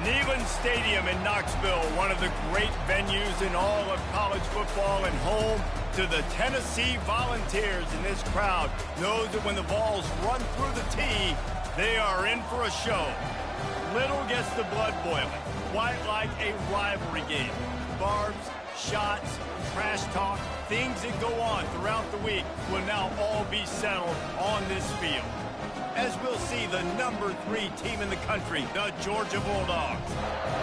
Neyland Stadium in Knoxville, one of the great venues in all of college football and home to the Tennessee Volunteers. And this crowd knows that when the Vols run through the tee, they are in for a show. Little gets the blood boiling, quite like a rivalry game. Barbs, shots, trash talk, things that go on throughout the week will now all be settled on this field. As we'll see the number 3 team in the country, the Georgia Bulldogs,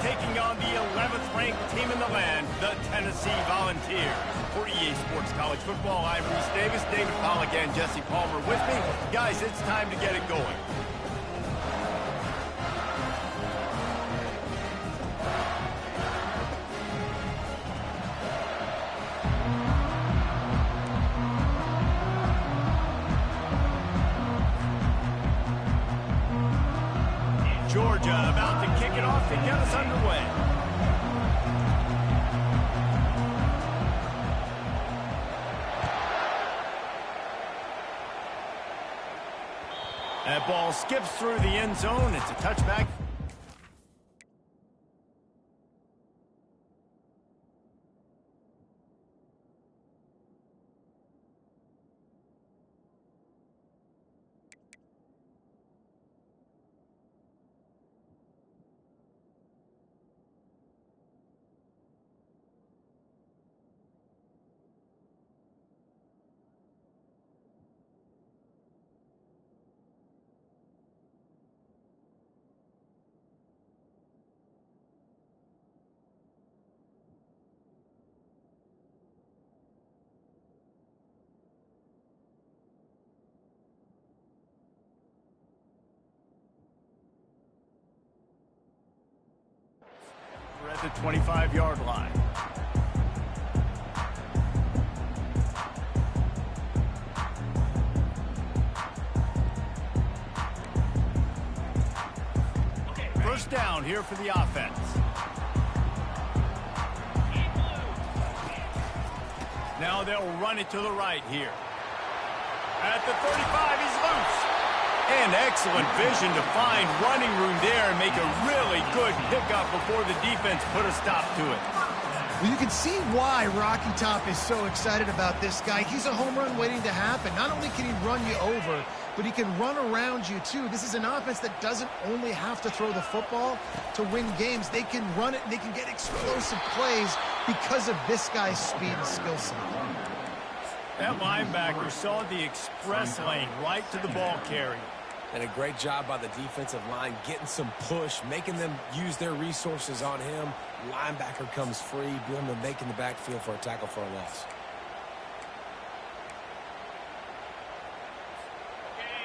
taking on the 11th ranked team in the land, the Tennessee Volunteers. For EA Sports College Football, I'm Reese Davis, David Pollack, and Jesse Palmer with me. Guys, it's time to get it going. Georgia about to kick it off to get us underway. That ball skips through the end zone. It's a touchback. We're at the 25-yard line. First down here for the offense. Now they'll run it to the right here. At the 35, he's loose. And excellent vision to find running room there and make a really good pickup before the defense put a stop to it. Well, you can see why Rocky Top is so excited about this guy. He's a home run waiting to happen. Not only can he run you over, but he can run around you too. This is an offense that doesn't only have to throw the football to win games. They can run it and they can get explosive plays because of this guy's speed and skill set. That linebacker saw the express lane right to the ball carrier. And a great job by the defensive line, getting some push, making them use their resources on him. Linebacker comes free, Blim making the backfield for a tackle for a loss.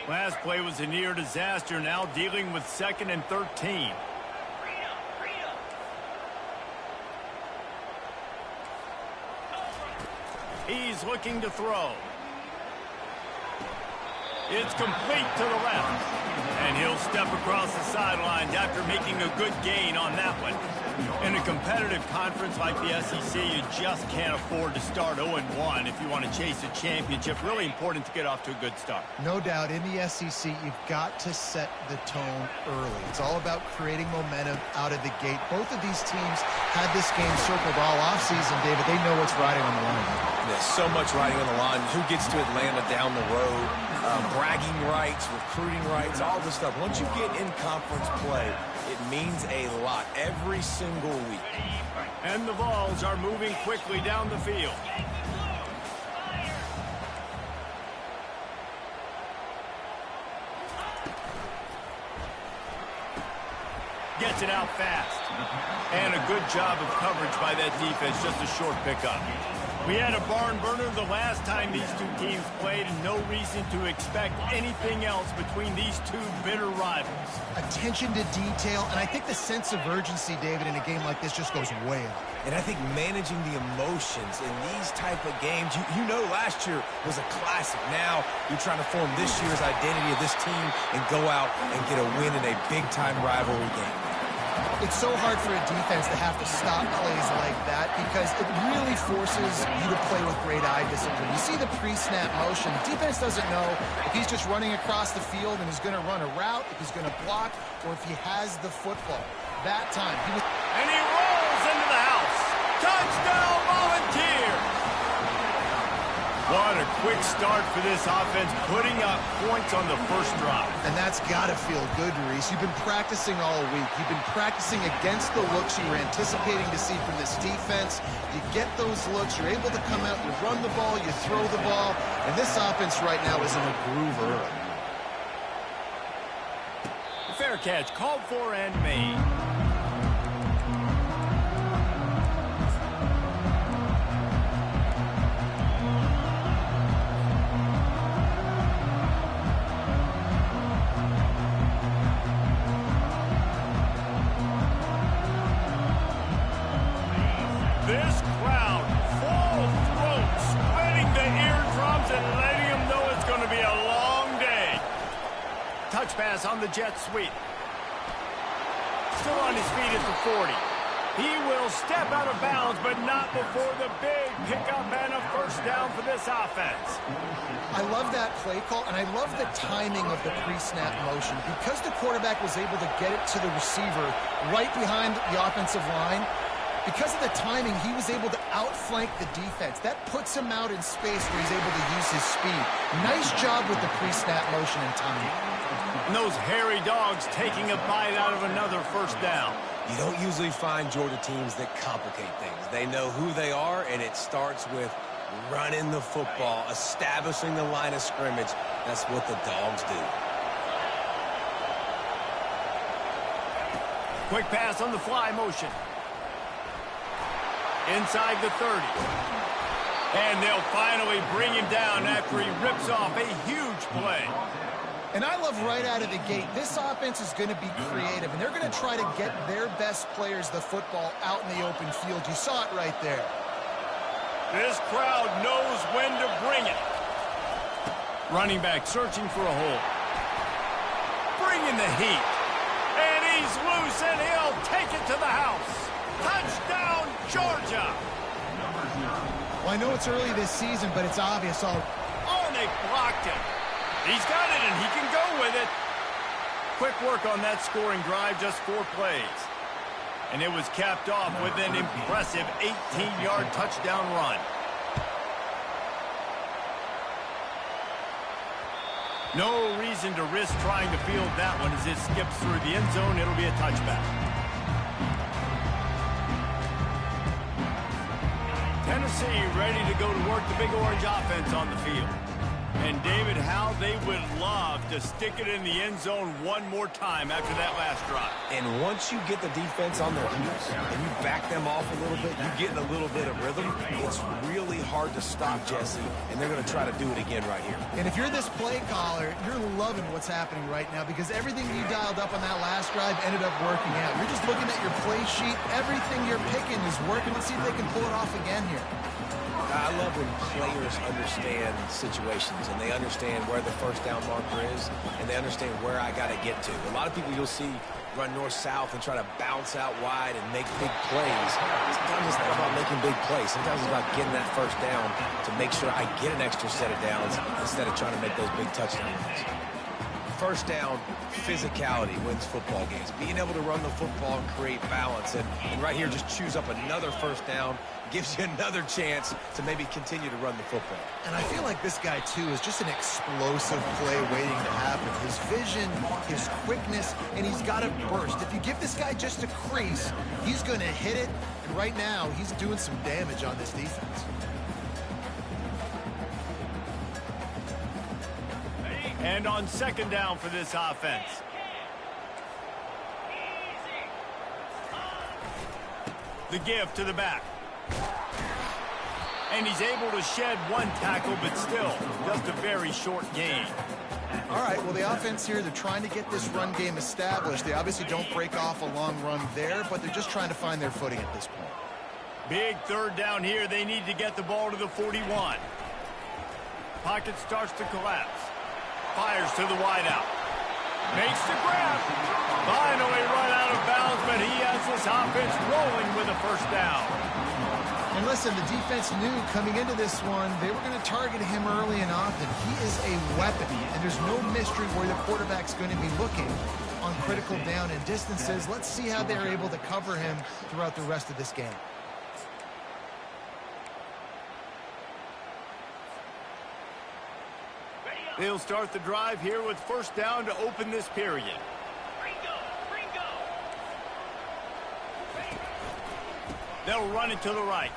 Last play was a near disaster, now dealing with 2nd and 13. He's looking to throw. It's complete to the left. And he'll step across the sidelines after making a good gain on that one. In a competitive conference like the SEC, you just can't afford to start 0-1 if you want to chase a championship. Really important to get off to a good start. No doubt, in the SEC, you've got to set the tone early. It's all about creating momentum out of the gate. Both of these teams had this game circled all offseason, David. They know what's riding on the line. There's so much riding on the line. Who gets to Atlanta down the road? Bragging rights, recruiting rights, all this stuff. Once you get in conference play, it means a lot every single week. And the Vols are moving quickly down the field. Gets it out fast. And a good job of coverage by that defense, just a short pickup. We had a barn burner the last time these two teams played, and no reason to expect anything else between these two bitter rivals. Attention to detail, and I think the sense of urgency, David, in a game like this just goes way up. And I think managing the emotions in these type of games, you know last year was a classic. Now you're trying to form this year's identity of this team and go out and get a win in a big-time rivalry game. It's so hard for a defense to have to stop plays like that because it really forces you to play with great eye discipline. You see the pre-snap motion. The defense doesn't know if he's just running across the field and he's going to run a route, if he's going to block, or if he has the football. that time. And he rolls into the house. Touchdown, Volunteers! What a quick start for this offense, putting up points on the first drive. And that's got to feel good, Reese. You've been practicing all week. You've been practicing against the looks you were anticipating to see from this defense. You get those looks, you're able to come out, you run the ball, you throw the ball, and this offense right now is in a groove early. Fair catch, called for and made. This crowd, full throat, splitting the eardrums and letting them know it's going to be a long day. Touch pass on the jet sweep. Still on his feet at the 40. He will step out of bounds, but not before the big pickup and a first down for this offense. I love that play call, and I love the timing of the pre-snap motion. Because the quarterback was able to get it to the receiver right behind the offensive line, because of the timing, he was able to outflank the defense. That puts him out in space where he's able to use his speed. Nice job with the pre-snap motion and timing. And those hairy dogs taking a bite out of another first down. You don't usually find Georgia teams that complicate things. They know who they are, and it starts with running the football, establishing the line of scrimmage. That's what the dogs do. Quick pass on the fly motion. Inside the 30. And they'll finally bring him down after he rips off a huge play. And I love right out of the gate, this offense is going to be creative, and they're going to try to get their best players the football out in the open field. You saw it right there. This crowd knows when to bring it. Running back searching for a hole. Bringing the heat. And he's loose, and he'll take it to the house. Touchdown, Georgia! Well, I know it's early this season, but it's obvious all. Oh, and they blocked him. He's got it, and he can go with it. Quick work on that scoring drive, just 4 plays. And it was capped off with an impressive 18-yard touchdown run. No reason to risk trying to field that one as it skips through the end zone. It'll be a touchback. Tennessee ready to go to work the Big Orange offense on the field. And, David, how they would love to stick it in the end zone one more time after that last drive. And once you get the defense on their heels and you back them off a little bit, you get in a little bit of rhythm, it's really hard to stop Jesse, and they're going to try to do it again right here. And if you're this play caller, you're loving what's happening right now because everything you dialed up on that last drive ended up working out. You're just looking at your play sheet. Everything you're picking is working. Let's see if they can pull it off again here. I love when players understand situations and they understand where the first down marker is and they understand where I got to get to. A lot of people you'll see run north-south and try to bounce out wide and make big plays. Sometimes it's not about making big plays. Sometimes it's about getting that first down to make sure I get an extra set of downs instead of trying to make those big touchdown runs. First down, physicality wins football games. Being able to run the football and create balance. And right here, just choose up another first down, gives you another chance to maybe continue to run the football. And I feel like this guy, too, is just an explosive play waiting to happen. His vision, his quickness, and he's got a burst. If you give this guy just a crease, he's going to hit it. And right now, he's doing some damage on this defense. And on second down for this offense. The give to the back. And he's able to shed one tackle, but still just a very short gain. All right, well, the offense here, they're trying to get this run game established. They obviously don't break off a long run there, but they're just trying to find their footing at this point. Big third down here. They need to get the ball to the 41. Pocket starts to collapse. Fires to the wideout. Makes the grab. Finally run out of bounds, but he has this offense rolling with a first down. And listen, the defense knew coming into this one, they were going to target him early and often. He is a weapon, and there's no mystery where the quarterback's going to be looking. on critical down and distances. Let's see how they're able to cover him throughout the rest of this game. They'll start the drive here with first down to open this period. They'll run it to the right.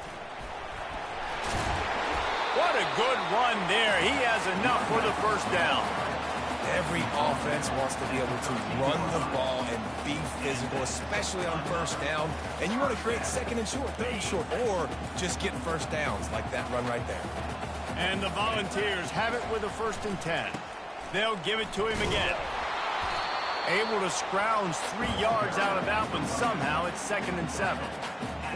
What a good run there. He has enough for the first down. Every offense wants to be able to run the ball and be physical, especially on first down. And you want to create second and short, third and short, or just get first downs like that run right there. And the Volunteers have it with a 1st and 10. They'll give it to him again. Able to scrounge 3 yards out of that one somehow. It's 2nd and 7.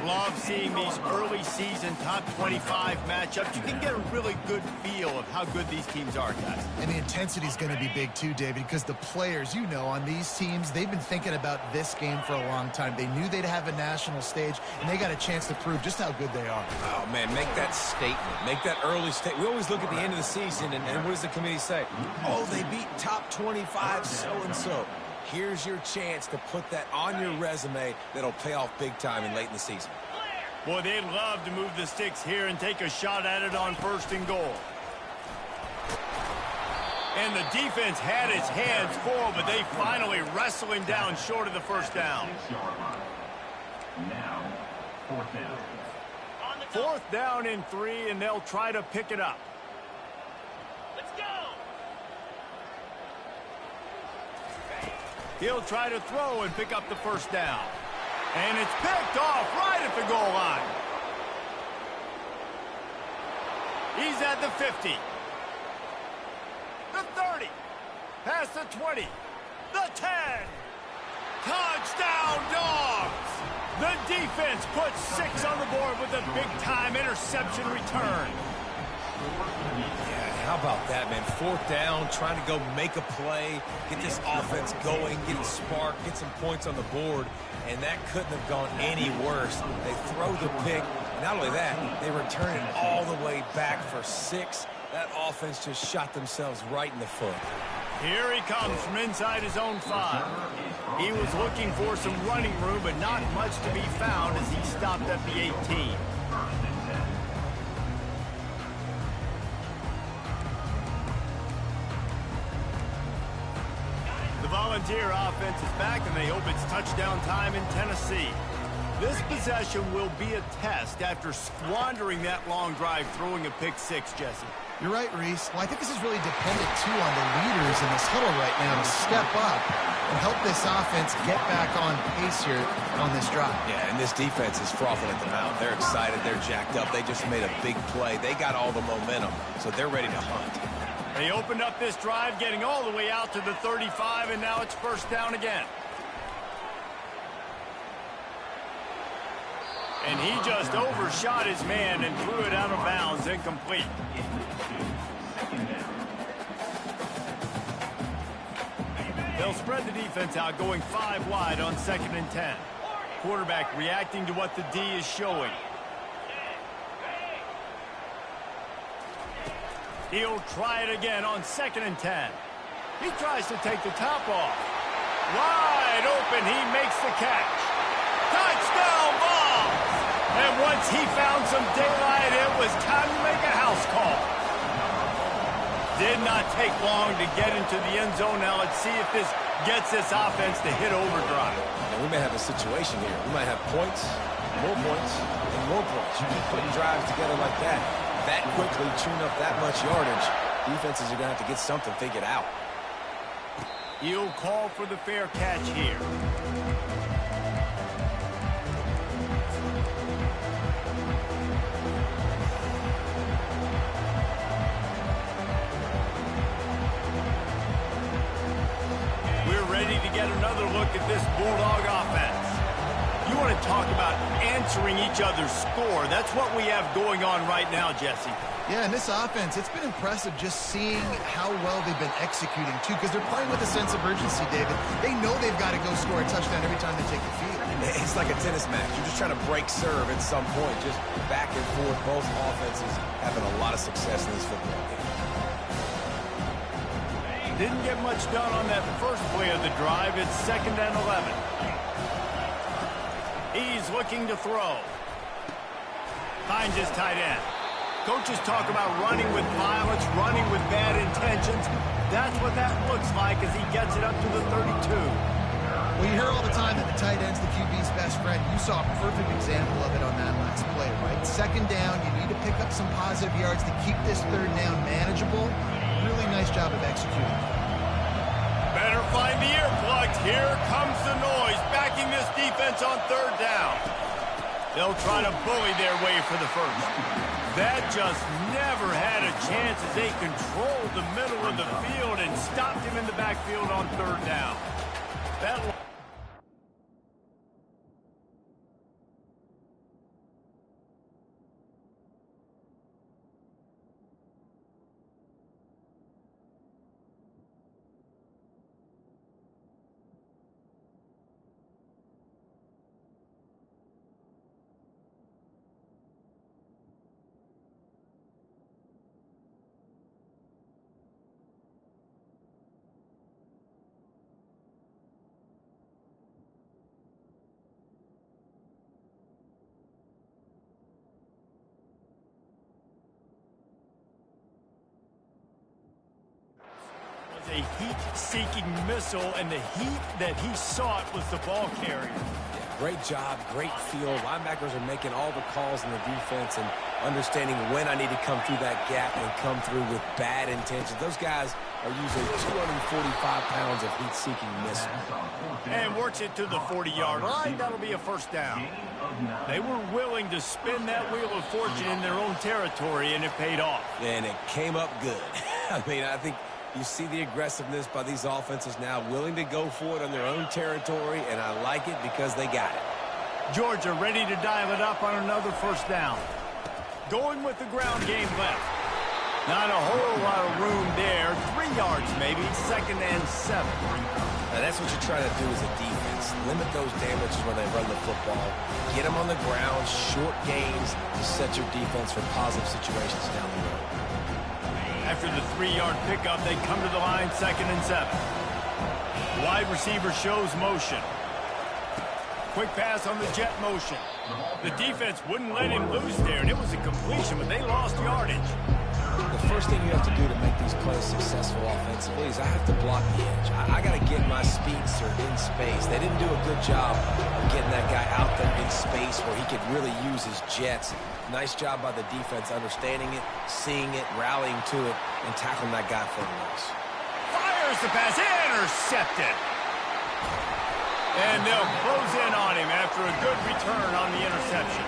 Love seeing these early season top 25 matchups. You can get a really good feel of how good these teams are, guys. And the intensity is going to be big too, David, because the players, you know, on these teams, they've been thinking about this game for a long time. They knew they'd have a national stage, and they got a chance to prove just how good they are. Oh, man, make that statement. Make that early statement. We always look at the end of the season, and what does the committee say? Oh, they beat top 25 so-and-so. Here's your chance to put that on your resume that'll pay off big time and late in the season. Boy, they'd love to move the sticks here and take a shot at it on 1st and goal. And the defense had its hands full, but they finally wrestle him down short of the first down. Now, 4th down. 4th down and 3, and they'll try to pick it up. He'll try to throw and pick up the first down. And it's picked off right at the goal line. He's at the 50. The 30. Past the 20. The 10. Touchdown, Dogs! The defense puts 6 on the board with a big-time interception return. Yeah, how about that, man? 4th down, trying to go make a play, get this offense going, get it sparked, get some points on the board, and that couldn't have gone any worse. They throw the pick. Not only that, they return it all the way back for 6. That offense just shot themselves right in the foot. Here he comes from inside his own 5. He was looking for some running room, but not much to be found as he stopped at the 18. Volunteer offense is back, and they hope it's touchdown time in Tennessee. This possession will be a test after squandering that long drive throwing a pick 6, Jesse. You're right, Reese. Well, I think this is really dependent, too, on the leaders in this huddle right now to step up and help this offense get back on pace here on this drive. Yeah, and this defense is frothing at the mouth. They're excited. They're jacked up. They just made a big play. They got all the momentum, so they're ready to hunt. They opened up this drive, getting all the way out to the 35, and now it's first down again. And he just overshot his man and threw it out of bounds, incomplete. They'll spread the defense out, going 5 wide on 2nd and 10. Quarterback reacting to what the D is showing. He'll try it again on 2nd and 10. He tries to take the top off. Wide open, he makes the catch. Touchdown ball! And once he found some daylight, it was time to make a house call. Did not take long to get into the end zone. Now let's see if this gets this offense to hit overdrive. And we may have a situation here. We might have points, and more points. You keep putting drives together like that quickly, tune up that much yardage, defenses are going to have to get something figured out. He'll call for the fair catch here. We're ready to get another look at this Bulldog offense. You want to talk about answering each other's score. That's what we have going on right now, Jesse. Yeah, and this offense, it's been impressive just seeing how well they've been executing, too, because they're playing with a sense of urgency, David. They know they've got to go score a touchdown every time they take the field. It's like a tennis match. You're just trying to break serve at some point, just back and forth. Both offenses having a lot of success in this football game. Didn't get much done on that first play of the drive. It's 2nd and 11. He's looking to throw. Finds his tight end. Coaches talk about running with violence, running with bad intentions. That's what that looks like as he gets it up to the 32. Well, you hear all the time that the tight end's the QB's best friend. You saw a perfect example of it on that last play, right? 2nd down, you need to pick up some positive yards to keep this 3rd down manageable. Really nice job of executing. Better find the earplugs. Here comes the noise, backing this defense on 3rd down. They'll try to bully their way for the first. That just never had a chance as they controlled the middle of the field and stopped him in the backfield on 3rd down. That a heat-seeking missile, and the heat that he sought was the ball carrier. Yeah, great job, great feel. Linebackers are making all the calls in the defense and understanding when I need to come through that gap and come through with bad intentions. Those guys are using 245 pounds of heat-seeking missile. And works it to the 40-yard line. That'll be a 1st down. They were willing to spin that wheel of fortune in their own territory, and it paid off. And it came up good. I mean, I think you see the aggressiveness by these offenses now, willing to go for it on their own territory, and I like it because they got it. Georgia ready to dial it up on another 1st down. Going with the ground game left. Not a whole lot of room there. 3 yards maybe, 2nd and 7. Now that's what you're trying to do as a defense. Limit those damages when they run the football. Get them on the ground, short gains to set your defense for positive situations down the road. After the 3-yard pickup, they come to the line, 2nd and 7. Wide receiver shows motion. Quick pass on the jet motion. The defense wouldn't let him loose there, and it was a completion, but they lost yardage. The first thing you have to do to make these plays successful offensively is I have to block the edge. I got to get my speedster in space. They didn't do a good job of getting that guy out there in space where he could really use his jets. Nice job by the defense understanding it, seeing it, rallying to it, and tackling that guy for a loss. Fires the pass, intercepted. And they'll close in on him after a good return on the interception.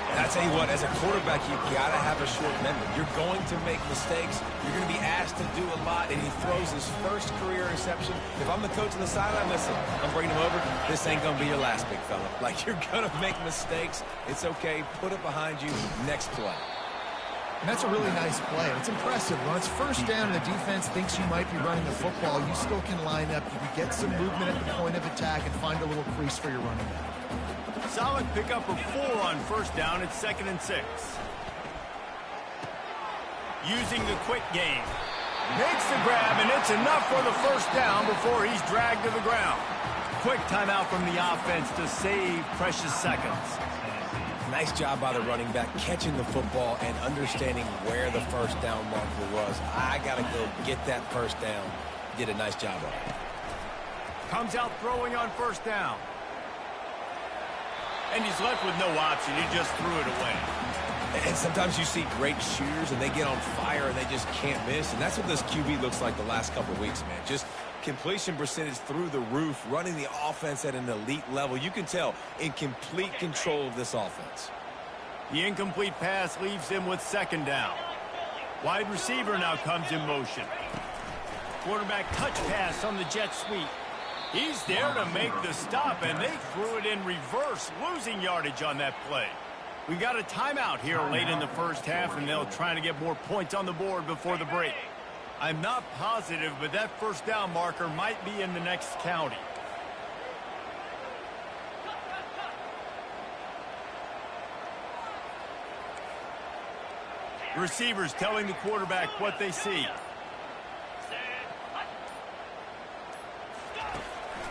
And I tell you what, as a quarterback, you got to have a short memory. You're going to make mistakes. You're going to be asked to do a lot, and he throws his first career interception. If I'm the coach on the sideline, listen, I'm bringing him over. This ain't going to be your last, big fella. Like, you're going to make mistakes. It's okay. Put it behind you. Next play. And that's a really nice play. It's impressive. When it's 1st down and the defense thinks you might be running the football, you still can line up. You can get some movement at the point of attack and find a little crease for your running back. Solid pickup of 4 on 1st down. It's 2nd and 6. Using the quick game. Makes the grab, and it's enough for the 1st down before he's dragged to the ground. Quick timeout from the offense to save precious seconds. Nice job by the running back catching the football and understanding where the 1st down marker was. I got to go get that 1st down. Did a nice job of it. Comes out throwing on 1st down. And he's left with no option. He just threw it away. And sometimes you see great shooters and they get on fire and they just can't miss. And that's what this QB looks like the last couple of weeks, man. Just completion percentage through the roof, running the offense at an elite level. You can tell in complete control of this offense. The incomplete pass leaves him with 2nd down. Wide receiver now comes in motion. Quarterback touch pass on the jet sweep. He's there to make the stop, and they threw it in reverse, losing yardage on that play. We got a timeout here late in the 1st half, and they'll try to get more points on the board before the break. I'm not positive, but that 1st down marker might be in the next county. Receivers telling the quarterback what they see.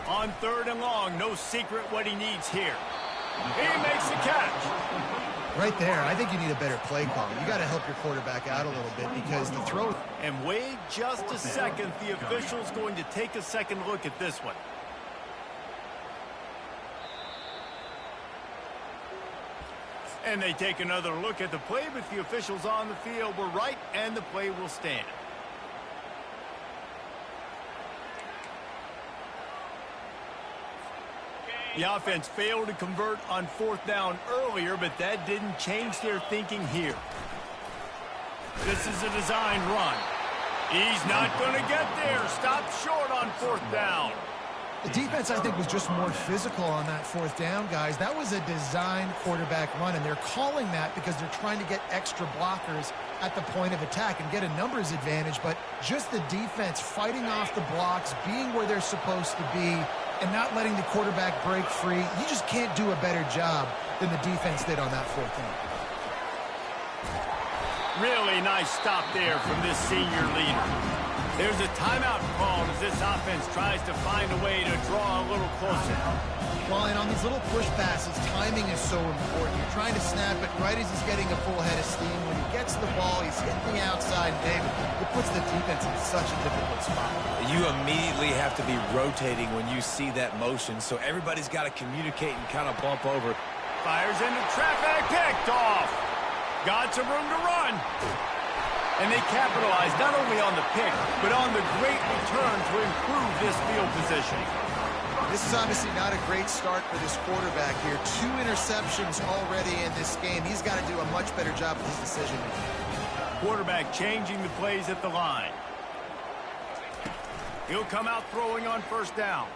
On 3rd and long, no secret what he needs here. He makes the catch. Right there, I think you need a better play call. You got to help your quarterback out a little bit because the throw... And wait just a second. The official's going to take a second look at this one. And they take another look at the play, but the officials on the field were right, and the play will stand. The offense failed to convert on 4th down earlier, but that didn't change their thinking here. This is a design run. He's not going to get there. Stop short on 4th down. The defense, I think, was just more physical on that 4th down, guys. That was a designed quarterback run, and they're calling that because they're trying to get extra blockers at the point of attack and get a numbers advantage, but just the defense fighting off the blocks, being where they're supposed to be, and not letting the quarterback break free. You just can't do a better job than the defense did on that 4th down. Really nice stop there from this senior leader. There's a timeout called as this offense tries to find a way to draw a little closer. Well, and on these little push passes, timing is so important. You're trying to snap it right as he's getting a full head of steam. When he gets the ball, he's hitting the outside, David. It puts the defense in such a difficult spot. You immediately have to be rotating when you see that motion, so everybody's got to communicate and kind of bump over. Fires into traffic, picked off. Got some room to run. And they capitalize not only on the pick, but on the great return to improve this field position. This is obviously not a great start for this quarterback here. 2 interceptions already in this game. He's got to do a much better job with his decision. Quarterback changing the plays at the line. He'll come out throwing on 1st down.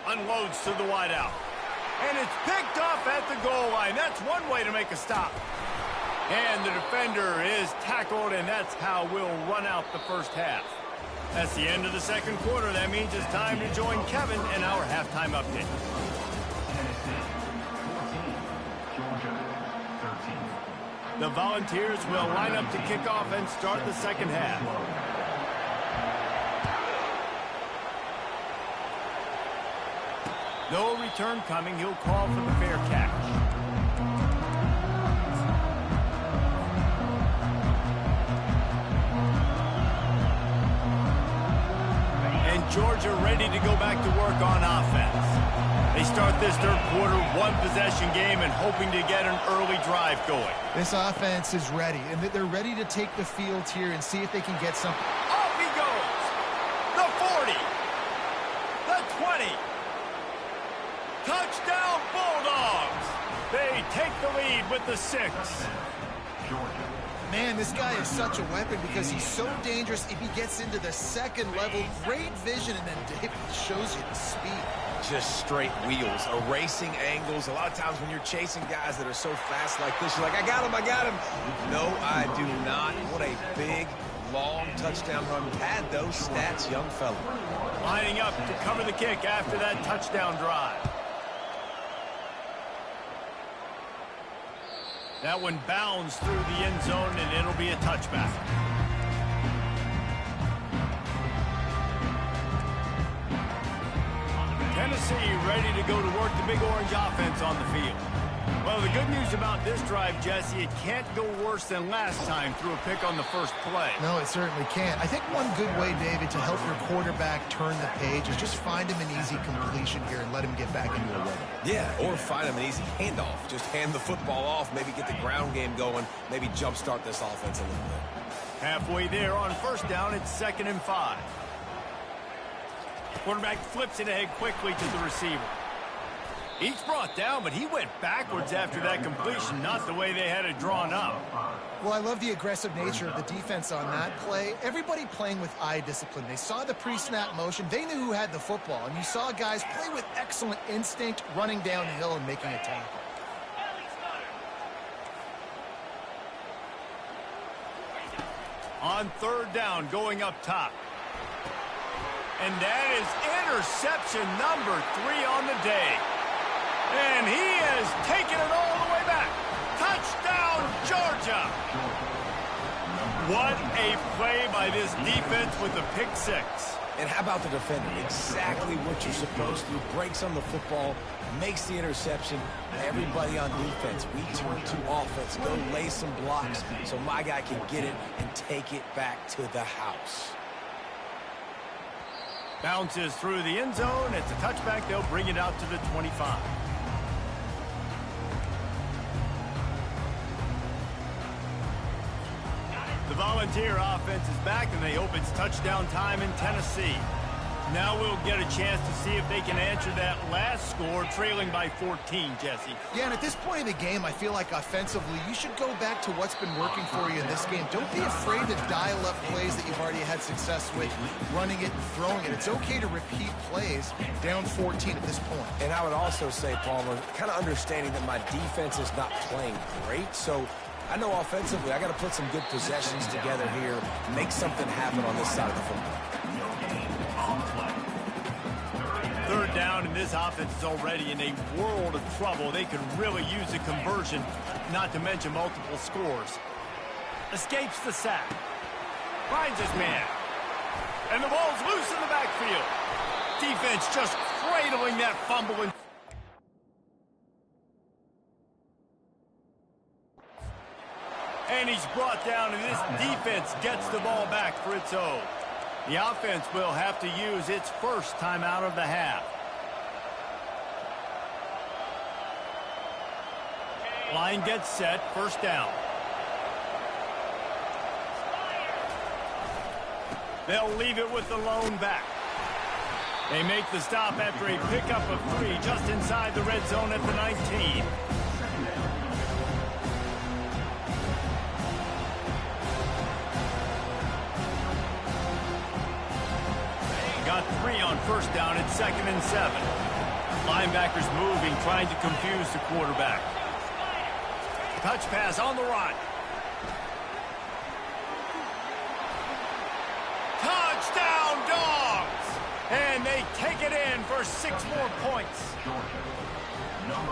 Unloads to the wideout. And it's picked off at the goal line. That's one way to make a stop. And the defender is tackled, and that's how we'll run out the 1st half. That's the end of the 2nd quarter. That means it's time to join Kevin in our halftime update. The Volunteers will line up to kick off and start the 2nd half. No return coming. He'll call for the fair catch. Georgia ready to go back to work on offense. They start this 3rd quarter 1-possession game and hoping to get an early drive going. This offense is ready, and they're ready to take the field here and see if they can get something. Off he goes! The 40! The 20! Touchdown Bulldogs! They take the lead with the 6. Man, this guy is such a weapon because he's so dangerous if he gets into the 2nd level. Great vision, and then David shows you the speed. Just straight wheels, erasing angles. A lot of times when you're chasing guys that are so fast like this, you're like, I got him, I got him. No, I do not. What a big, long touchdown run. Pad those stats, young fella. Lining up to cover the kick after that touchdown drive. That one bounds through the end zone, and it'll be a touchback. Tennessee ready to go to work the Big Orange offense on the field. Well, the good news about this drive, Jesse, it can't go worse than last time through a pick on the 1st play. No, it certainly can't. I think one good way, David, to help your quarterback turn the page is just find him an easy completion here and let him get back into a rhythm. Yeah, or find him an easy handoff. Just hand the football off, maybe get the ground game going, maybe jumpstart this offense a little bit. Halfway there on 1st down, it's 2nd and 5. Quarterback flips it ahead quickly to the receiver. He's brought down, but he went backwards after that completion, not the way they had it drawn up. Well, I love the aggressive nature of the defense on that play. Everybody playing with eye discipline. They saw the pre-snap motion. They knew who had the football, and you saw guys play with excellent instinct, running downhill and making a tackle. On 3rd down, going up top. And that is interception number 3 on the day. And he has taken it all the way back. Touchdown, Georgia. What a play by this defense with the pick 6. And how about the defender? Exactly what you're supposed to. Breaks on the football, makes the interception. Everybody on defense, we turn to offense. Go lay some blocks so my guy can get it and take it back to the house. Bounces through the end zone. It's a touchback. They'll bring it out to the 25. The Volunteer offense is back, and they hope it's touchdown time in Tennessee. Now we'll get a chance to see if they can answer that last score, trailing by 14, Jesse. Yeah, and at this point in the game, I feel like offensively, you should go back to what's been working for you in this game. Don't be afraid to dial up plays that you've already had success with, running it and throwing it. It's okay to repeat plays down 14 at this point. And I would also say, Palmer, kind of understanding that my defense is not playing great, so I know offensively I got to put some good possessions together here, make something happen on this side of the football. Third down, and this offense is already in a world of trouble. They could really use a conversion, not to mention multiple scores. Escapes the sack. Finds his man. And the ball's loose in the backfield. Defense just cradling that fumble. And he's brought down, and this defense gets the ball back for its own. The offense will have to use its first timeout of the half. Line gets set, first down. They'll leave it with the lone back. They make the stop after a pickup of 3 just inside the red zone at the 19. Got 3 on first down at 2nd and 7. Linebackers moving, trying to confuse the quarterback. Touch pass on the run. Touchdown, Dogs! And they take it in for 6 more points.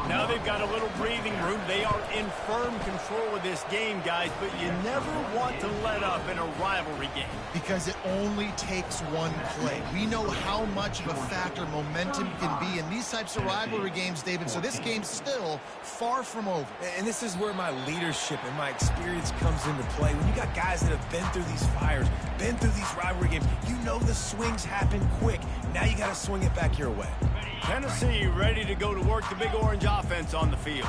Now they've got a little breathing room. They are in firm control of this game, guys, but you never want to let up in a rivalry game. Because it only takes one play. We know how much of a factor momentum can be in these types of rivalry games, David, so this game's still far from over. And this is where my leadership and my experience comes into play. When you got guys that have been through these fires, been through these rivalry games, you know the swings happen quick. Now you got to swing it back your way. Tennessee ready to go to work the Big Orange offense on the field.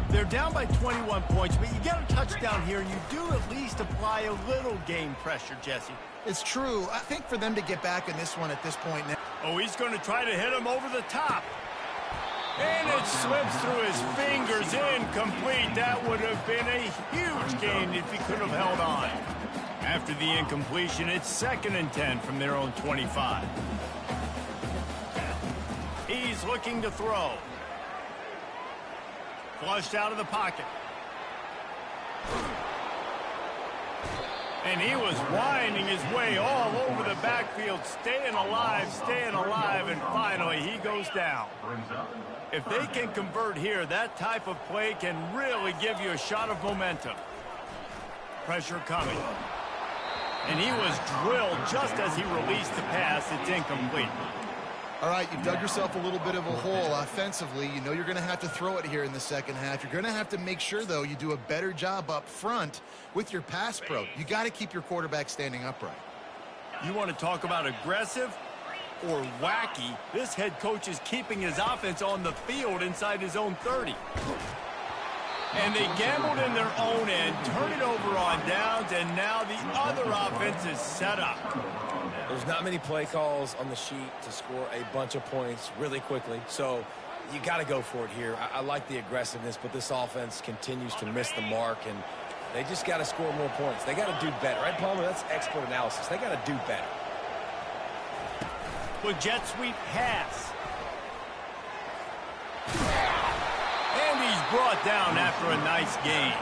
They're down by 21 points, but you get a touchdown here, and you do at least apply a little game pressure, Jesse. It's true. I think for them to get back in this one at this point now. Oh, he's going to try to hit him over the top. And it slips through his fingers, incomplete. That would have been a huge gain if he could have held on. After the incompletion, it's 2nd and 10 from their own 25. He's looking to throw. Flushed out of the pocket. And he was winding his way all over the backfield, staying alive, and finally he goes down. If they can convert here, that type of play can really give you a shot of momentum. Pressure coming. And he was drilled just as he released the pass. It's incomplete. All right, you've dug yourself a little bit of a hole offensively. You know you're going to have to throw it here in the second half. You're going to have to make sure, though, you do a better job up front with your pass pro. You got to keep your quarterback standing upright. You want to talk about aggressive or wacky? This head coach is keeping his offense on the field inside his own 30. And they gambled in their own end, turn it over on downs, and now the other offense is set up. There's not many play calls on the sheet to score a bunch of points really quickly, so you got to go for it here. I like the aggressiveness, but this offense continues to miss the mark, and they just got to score more points. They got to do better, right, Palmer? That's expert analysis. They got to do better. With jet sweep pass. And he's brought down after a nice gain.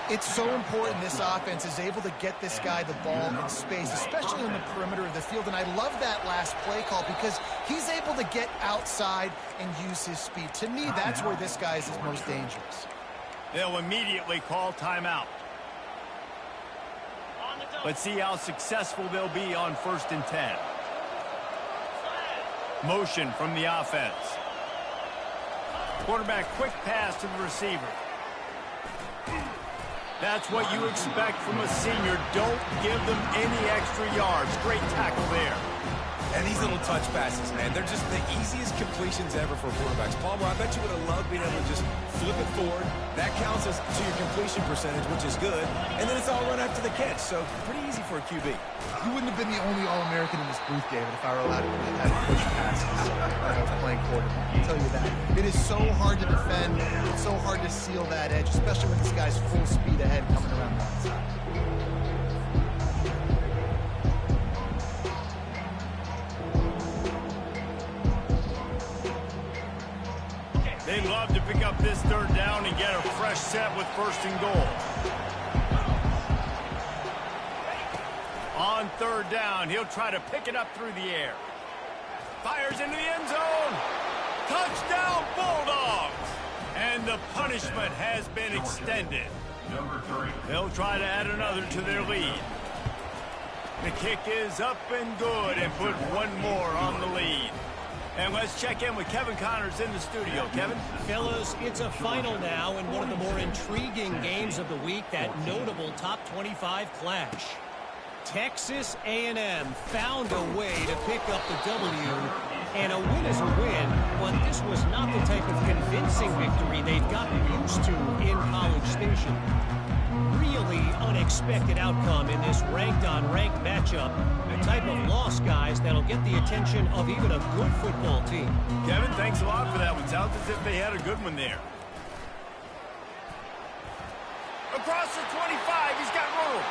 It's so important this offense is able to get this guy the ball in space, especially on the perimeter of the field. And I love that last play call because he's able to get outside and use his speed. To me, that's where this guy is his most dangerous. They'll immediately call timeout. Let's see how successful they'll be on 1st and 10. Motion from the offense. Quarterback quick pass to the receiver. That's what you expect from a senior. Don't give them any extra yards. Great tackle there. And these little touch passes, man, they're just the easiest completions ever for quarterbacks. Palmer, I bet you would have loved being able to just flip it forward. That counts as to your completion percentage, which is good. And then it's all run after the catch, so pretty easy for a QB. You wouldn't have been the only All-American in this booth, David, if I were allowed to do that push passes when I was playing quarterback. I'll tell you that. It is so hard to defend. It's so hard to seal that edge, especially when this guy's full speed ahead coming around the outside. They'd love to pick up this third down and get a fresh set with first and goal. On third down, he'll try to pick it up through the air. Fires into the end zone. Touchdown, Bulldogs! And the punishment has been extended. They'll try to add another to their lead. The kick is up and good and put one more on the lead. And let's check in with Kevin Connors in the studio. Kevin? Fellas, it's a final now in one of the more intriguing games of the week, that notable top 25 clash. Texas A&M found a way to pick up the W, and a win is a win, but this was not the type of convincing victory they've gotten used to in College Station. Really unexpected outcome in this ranked-on-ranked matchup. The type of loss, guys, that'll get the attention of even a good football team. Kevin, thanks a lot for that one. Sounds as if they had a good one there. Across the 25, he's got room.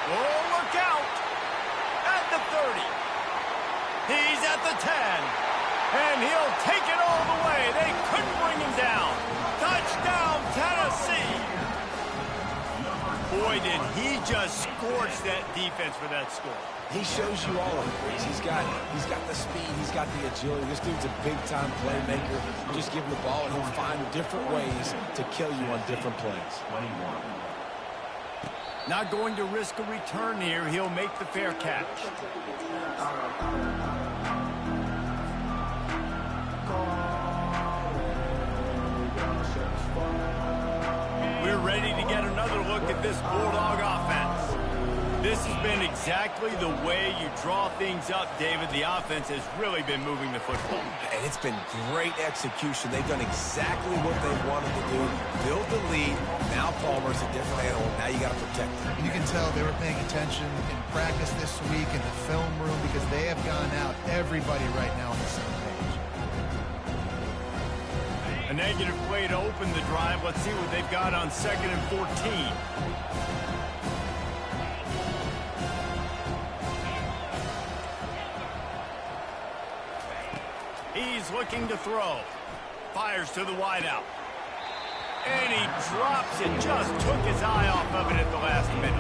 Oh, look out. At the 30. He's at the 10. And he'll take it all the way. They couldn't bring him down. Touchdown, Tennessee. Boy, did he just scorch that defense for that score. He shows you all of it, Breeze. He's got the speed, he's got the agility. This dude's a big-time playmaker. Just give him the ball, and he'll find different ways to kill you on different plays. Not going to risk a return here. He'll make the fair catch. We're ready to get another look at this Bulldog offense. This has been exactly the way you draw things up, David. The offense has really been moving the football. And it's been great execution. They've done exactly what they wanted to do. Build the lead. Now Palmer's a different animal. Now you got to protect him. You can tell they were paying attention in practice this week in the film room because they have gone out, everybody right now on the same page. A negative play to open the drive. Let's see what they've got on 2nd and 14. He's looking to throw. Fires to the wideout. And he drops it. Just took his eye off of it at the last minute.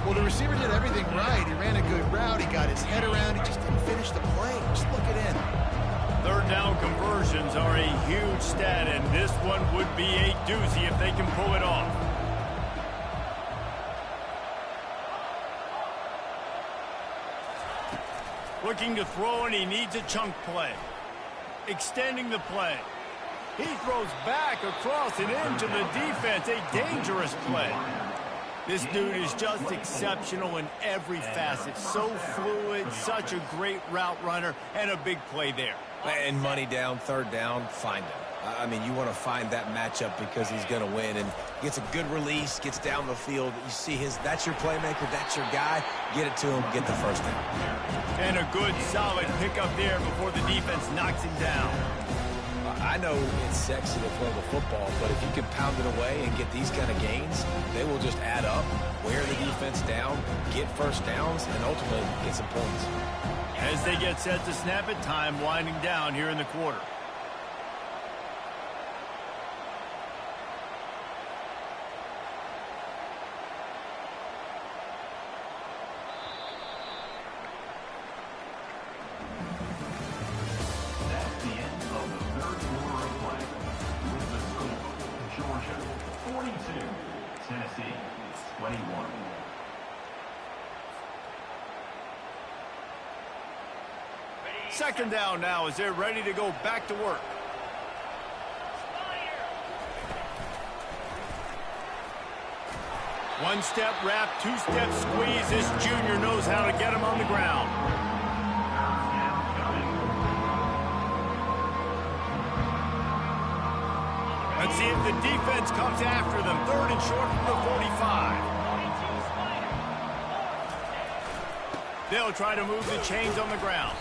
Well, the receiver did everything right. He ran a good route. He got his head around. He just didn't finish the play. Just look it in. Third down conversions are a huge stat, and this one would be a doozy if they can pull it off. Looking to throw, and he needs a chunk play. Extending the play. He throws back across and into the defense. A dangerous play. This dude is just exceptional in every facet. So fluid, such a great route runner, and a big play there. And money down, third down, find him. I mean, you want to find that matchup because he's going to win. And gets a good release, gets down the field. You see that's your playmaker, that's your guy. Get it to him, get the first down. And a good, solid pickup there before the defense knocks him down. I know it's sexy to throw the football, but if you can pound it away and get these kind of gains, they will just add up, wear the defense down, get first downs, and ultimately get some points. As they get set to snap it, time winding down here in the quarter. That's the end of the third quarter of play. With the score, Georgia 42, Tennessee 21. Second down now as they're ready to go back to work. One-step wrap, two-step squeeze. This junior knows how to get him on the ground. Let's see if the defense comes after them. Third and short from the 45. They'll try to move the chains on the ground.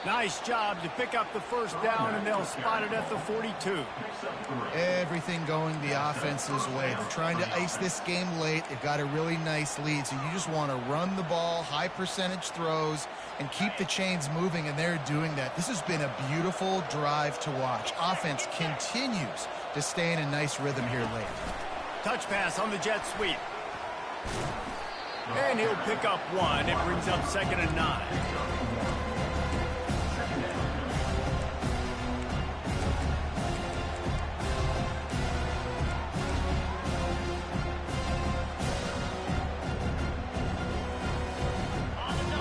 Nice job to pick up the first down, and they'll spot it at the 42. Everything going the offense's way. They're trying to ice this game late. They've got a really nice lead, so you just want to run the ball, high percentage throws, and keep the chains moving, and they're doing that. This has been a beautiful drive to watch. Offense continues to stay in a nice rhythm here late. Touch pass on the jet sweep. And he'll pick up one. It brings up 2nd and 9.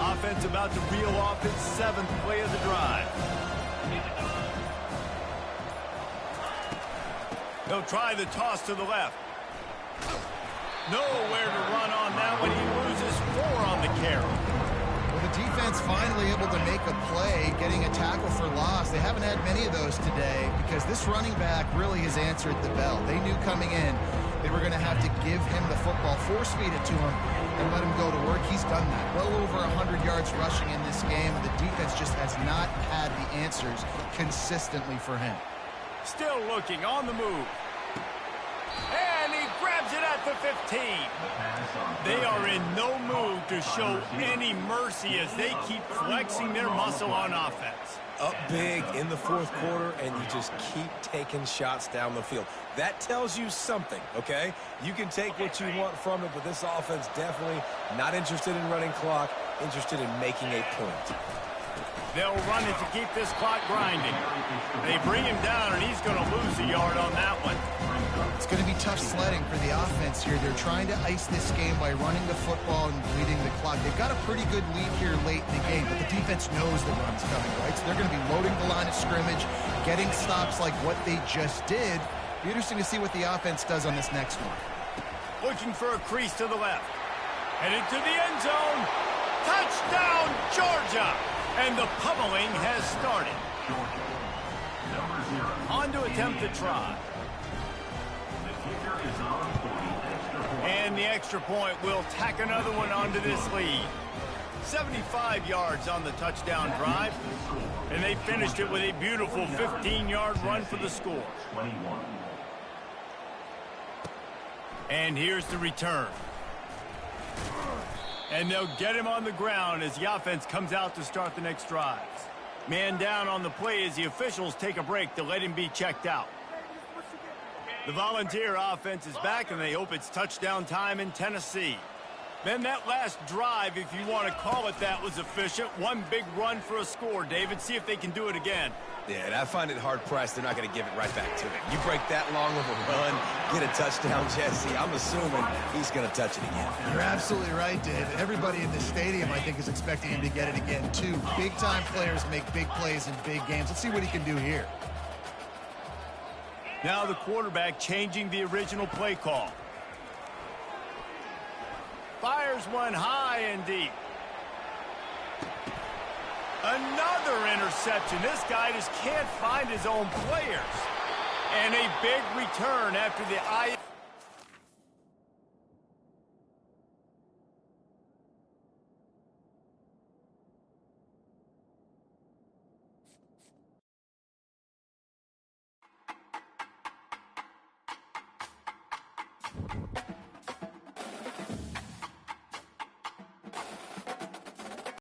Offense about to reel off its 7th play of the drive. They'll try the toss to the left. Nowhere to run on that one. He loses 4 on the carry. Well, the defense finally able to make a play, getting a tackle for loss. They haven't had many of those today because this running back really has answered the bell. They knew coming in they were going to have to give him the football, force-feed it to him, and let him go to work. He's done that. Well over 100 yards rushing in this game, and the defense just has not had the answers consistently for him. Still looking on the move. And he grabs it at the 15. They are in no mood to show any mercy as they keep flexing their muscle on offense. Up big in the 4th quarter, and you just keep taking shots down the field. That tells you something, okay? You can take what you want from it, but this offense definitely not interested in running clock, interested in making a point. They'll run it to keep this clock grinding. They bring him down, and he's going to lose a yard on that one. It's going to be tough sledding for the offense here. They're trying to ice this game by running the football and bleeding the clock. They've got a pretty good lead here late in the game, but the defense knows the run's coming, right? So they're going to be loading the line of scrimmage, getting stops like what they just did. Be interesting to see what the offense does on this next one. Looking for a crease to the left. Headed to the end zone. Touchdown, Georgia! And the pummeling has started. On to attempt the try. And the extra point will tack another one onto this lead. 75 yards on the touchdown drive. And they finished it with a beautiful 15-yard run for the score. And here's the return. And they'll get him on the ground as the offense comes out to start the next drive. Man down on the play as the officials take a break to let him be checked out. The Volunteer offense is back, and they hope it's touchdown time in Tennessee. Then that last drive, if you want to call it that, was efficient. One big run for a score, David. See if they can do it again. Yeah, and I find it hard-pressed they're not going to give it right back to him. You break that long of a run, get a touchdown, Jesse, I'm assuming he's going to touch it again. You're absolutely right, David. Everybody in the stadium, I think, is expecting him to get it again, too. Big-time players make big plays in big games. Let's see what he can do here. Now the quarterback changing the original play call. Fires one high and deep. Another interception. This guy just can't find his own players. And a big return after the